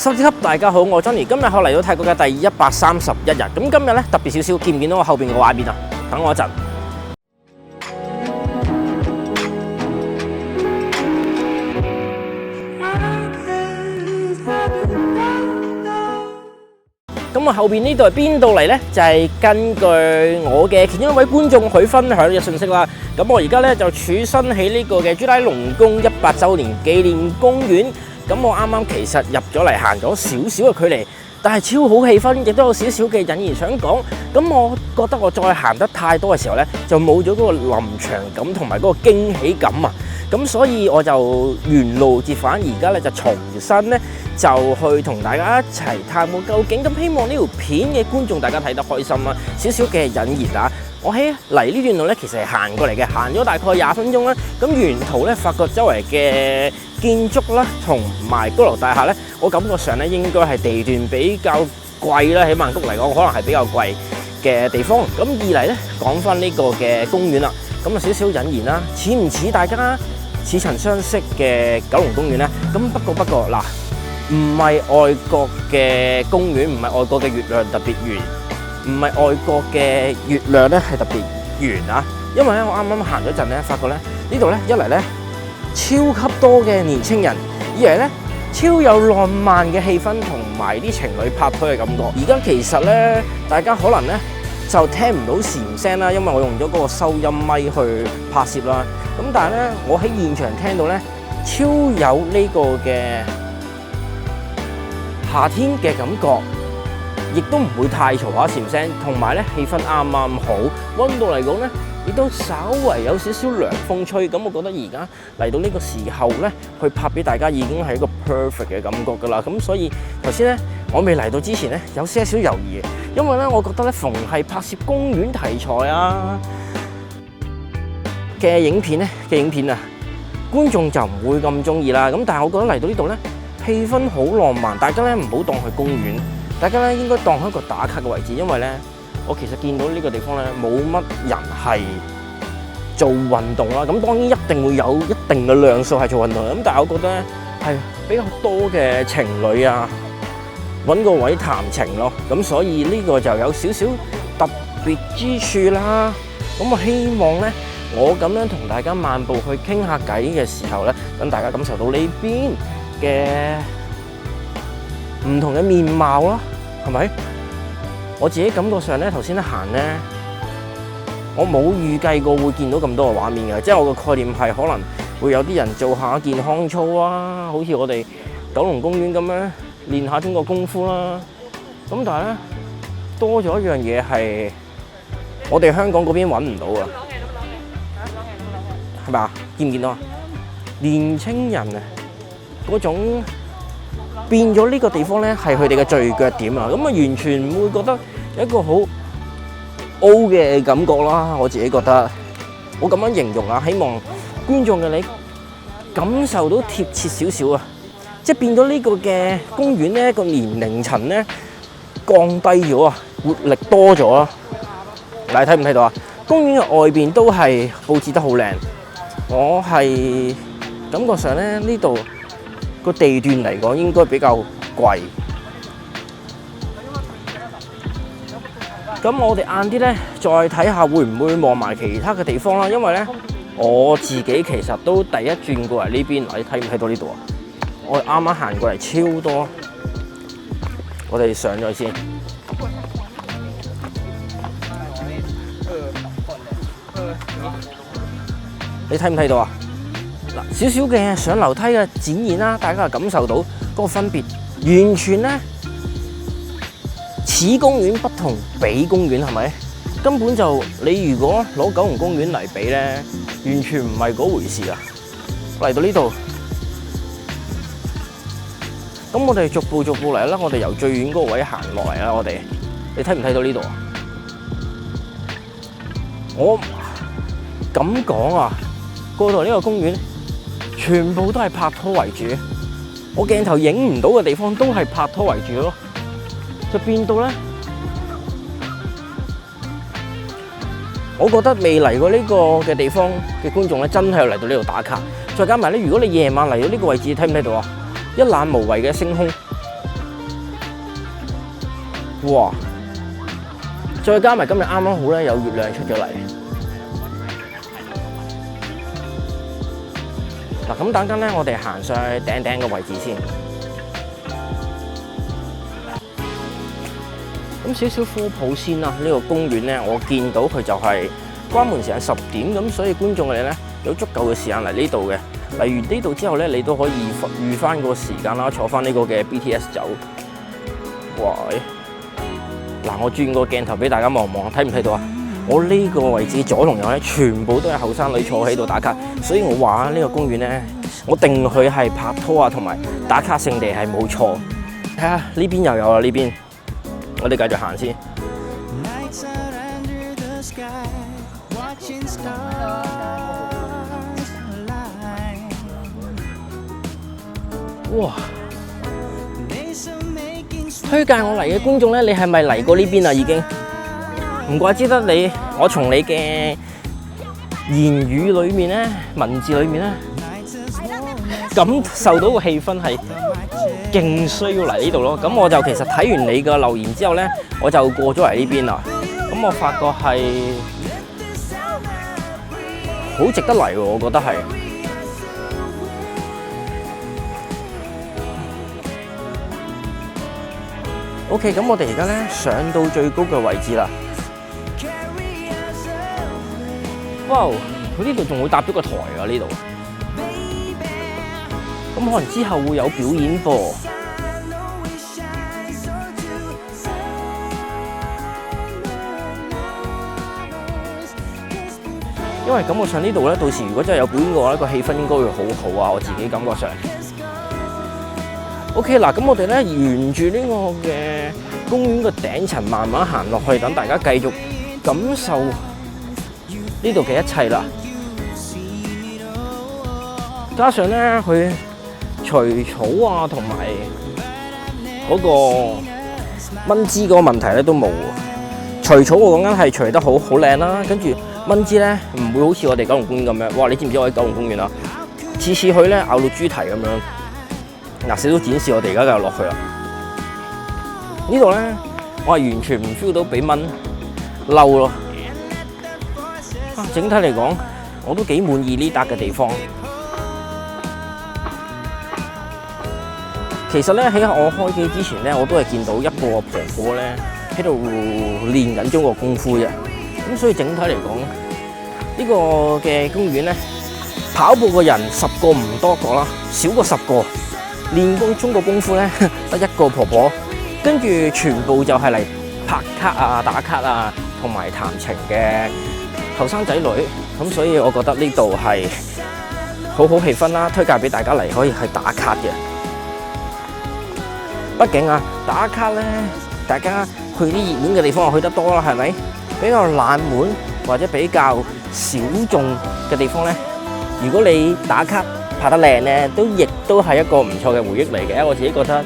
十級大家好，我 Johnny， 今日我嚟到泰國嘅第131日。咁今日咧特別少少，見唔見到我後邊嘅畫面啊？等我一陣。咁我後邊呢度係邊度嚟呢？就係根據我嘅其中一位觀眾佢分享嘅信息啦。咁我而家咧就處身喺呢個嘅朱拉隆功100週年紀念公園。咁我啱啱其實入咗嚟行咗少少嘅距離，但係超好氣氛，亦都有少少嘅引言想講。咁我覺得我再行得太多嘅時候呢，就冇咗嗰個臨場感同埋嗰個驚喜感啊！咁所以我就原路折返，而家咧就重新咧就去同大家一齊探個究竟。咁希望呢條片嘅觀眾大家睇得開心啊！少少嘅引言啊！我喺嚟呢段路咧，其實係行過嚟嘅，行咗大概20分鐘啦。咁沿途咧，發覺周圍嘅建築啦，同埋高樓大廈咧，我感覺上咧應該係地段比較貴啦，喺曼谷嚟講，可能係比較貴嘅地方。咁二嚟咧，講翻呢個嘅公園啦，咁啊少少引言啦，似唔似大家似曾相識嘅九龍公園咧？咁不過嗱，唔係外國嘅公園，唔係外國嘅月亮特別圓。唔係外國嘅月亮咧係特別圓啊，因為咧我啱啱行咗陣咧，發覺咧呢度咧一嚟咧超級多嘅年青人，二嚟咧超有浪漫嘅氣氛同埋啲情侶拍拖嘅感覺。而家其實咧大家可能咧就聽唔到蟬聲啦，因為我用咗嗰個收音咪去拍攝啦。咁但係咧我喺現場聽到咧超有呢個嘅夏天嘅感覺。亦都唔會太嘈下蟬聲，同埋咧氣氛啱啱好，溫度嚟講咧，亦都稍為有少少涼風吹。咁我覺得而家嚟到呢個時候咧，去拍俾大家已經係一個 perfect 嘅感覺㗎啦。咁所以頭先咧，我未嚟到之前咧，有些少猶豫，因為咧我覺得咧，逢係拍攝公園題材啊嘅影片啊，觀眾就唔會咁中意啦。咁但係我覺得嚟到呢度咧，氣氛好浪漫，大家咧唔好當佢公園。大家咧應該當一個打卡嘅位置，因為咧我其實見到呢個地方咧冇乜人係做運動啦。咁當然一定會有一定嘅量數係做運動嘅，咁但係我覺得咧係比較多嘅情侶啊，揾個位談情咯。咁所以呢個就有少少特別之處啦。咁我希望咧我咁樣同大家漫步去傾下偈嘅時候咧，等大家感受到呢邊嘅唔同嘅面貌啦，係咪？我自己感覺上咧，頭先一行咧，我冇預計過會見到咁多嘅畫面嘅，即係我個概念係可能會有啲人做下健康操啊，好似我哋九龍公園咁樣練下中國功夫啦。咁但係咧多咗一樣嘢係我哋香港嗰邊揾唔到啊，係咪啊？見唔見到啊？年青人啊，嗰種變咗呢個地方咧，係佢哋嘅聚腳點啊！咁啊，完全唔會覺得有一個好 O 嘅感覺啦。我自己覺得，我咁樣形容啊，希望觀眾嘅你感受到貼切少少啊！即係變咗呢個嘅公園咧，個年齡層咧降低咗啊，活力多咗啊！嗱，睇唔睇到啊？公園嘅外邊都係佈置得好靚，我係感覺上咧呢度個地段嚟講應該比較貴，咁我哋晏啲咧再睇下會唔會望埋其他嘅地方啦。因為咧我自己其實都第一轉過嚟呢邊，你睇唔睇到呢度啊？我啱啱行過嚟超多，我哋上咗先。你睇唔睇到啊？少少嘅上樓梯嘅展現啦，大家就感受到嗰個分別，完全咧此公園不同彼公園，係咪？根本就你如果攞九龍公園嚟比咧，完全唔係嗰回事啊！嚟到呢度，咁我哋逐步嚟啦，我哋由最遠嗰個位行落嚟啦，你睇唔睇到呢度啊？我咁講啊，過到呢個公園，全部都係拍拖為主，我鏡頭影唔到嘅地方都係拍拖為主咯，就變到咧，我覺得未嚟過呢個嘅地方嘅觀眾咧，真係要嚟到呢度打卡。再加埋咧，如果你夜晚嚟到呢個位置，睇唔睇到啊？一覽無遺嘅星空，哇！再加埋今日啱啱好咧，有月亮出咗嚟。嗱，咁等陣咧，我哋行上去頂頂嘅位置先。咁少少科普先啦，呢個公園咧，我見到佢就係關門時間10點，咁所以觀眾你咧有足夠嘅時間嚟呢度嘅。嚟完呢度之後咧，你都可以預翻個時間啦，坐翻呢個嘅 BTS 走。哇！嗱，我轉個鏡頭俾大家望望，睇唔睇到啊？我呢個位置左同右咧，全部都係後生女坐喺度打卡，所以我話呢個公園咧，我定佢係拍拖啊同埋打卡勝地係冇錯。睇下呢邊又有啦，呢邊我哋繼續行先。哇！推介我嚟嘅觀眾咧，你係咪嚟過呢邊啊？已經唔怪之得你，我從你嘅言語裏面咧、文字裏面咧，感受到個氣氛係勁需要嚟呢度咯。咁我就其實睇完你嘅留言之後咧，我就過咗嚟呢邊啦。咁我發覺係好值得嚟喎，我覺得係。OK， 咁我哋而家咧上到最高嘅位置啦。哇！佢呢度仲會搭咗個台啊，呢度。咁可能之後會有表演噃。因為感覺上呢度咧，到時如果真係有表演嘅話，個氣氛應該會好好啊！我自己感覺上。OK， 嗱，咁我哋咧沿住呢個嘅公園嘅頂層慢慢行落去，等大家繼續感受呢度嘅一切啦。加上咧，佢除草啊，同埋嗰個蚊枝嗰個問題咧都冇。除草我講緊係除得好靚啦，跟住蚊枝咧唔會好似我哋九龍公園咁樣。哇！你知唔知我喺九龍公園啊？次次去咧咬到豬蹄咁樣。嗱，少少展示我哋而家繼續落去啦。呢度咧，我係完全唔 feel 到俾蚊嬲咯。整體嚟講，我都幾滿意呢笪嘅地方。其實咧喺我開機之前咧，我都係見到一個婆婆咧喺度練緊中國功夫嘅。咁所以整體嚟講，呢個嘅公園咧，跑步嘅人10個唔多個啦，少過10個。練中國功夫咧，得一個婆婆，跟住全部就係嚟拍卡啊、打卡啊，同埋談情嘅後生仔女。咁所以我覺得呢度係好好氣氛啦，推介俾大家嚟可以去打卡嘅。畢竟啊，打卡咧，大家去啲熱門嘅地方去得多啦，係咪？比較冷門或者比較小眾嘅地方咧，如果你打卡拍得靚咧，亦都係一個唔錯嘅回憶嚟嘅。我自己覺得。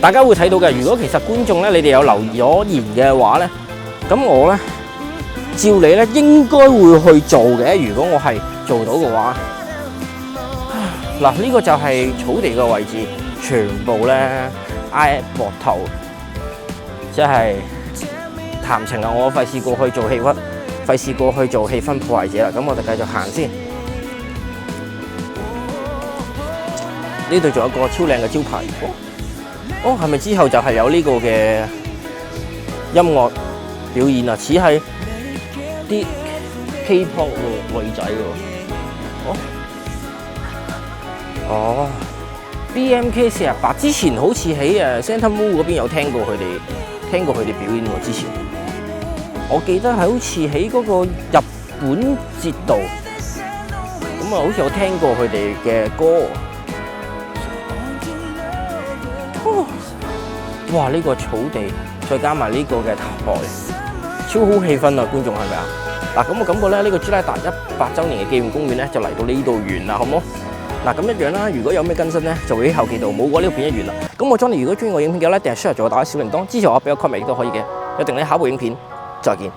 大家會睇到嘅，如果其實觀眾咧，你哋有留咗言嘅話咧，咁我咧照你咧應該會去做嘅。如果我係做到嘅話，嗱呢個就係草地嘅位置，全部咧挨膊頭，即係。談情啊！我費事過去做氣氛，費事過去做氣氛破壞者啦。咁我哋繼續行先。呢度仲有一個超靚嘅招牌。哦，係咪之後就係有呢個嘅音樂表演啊？似係啲 K-pop 女仔喎。哦 ，BMK48之前好似喺Santa Mall 嗰邊有聽過佢哋表演喎。之前我記得係好似喺嗰個日本節度，咁啊好似有聽過佢哋嘅歌。哇！呢個草地再加埋呢個嘅台，超好氣氛啊！觀眾係咪啊？嗱，咁我感覺咧，呢個朱拉達100週年嘅紀念公園咧，就嚟到呢度完啦，好唔好？嗱，咁一樣啦，如果有咩更新咧，就會喺後期度冇過呢個片一完啦。咁我 Johnny 如果中意我影片嘅咧，訂閱 share 做我打開小鈴鐺，支持我俾個 comment 亦都可以嘅。約定你下一部影片再見。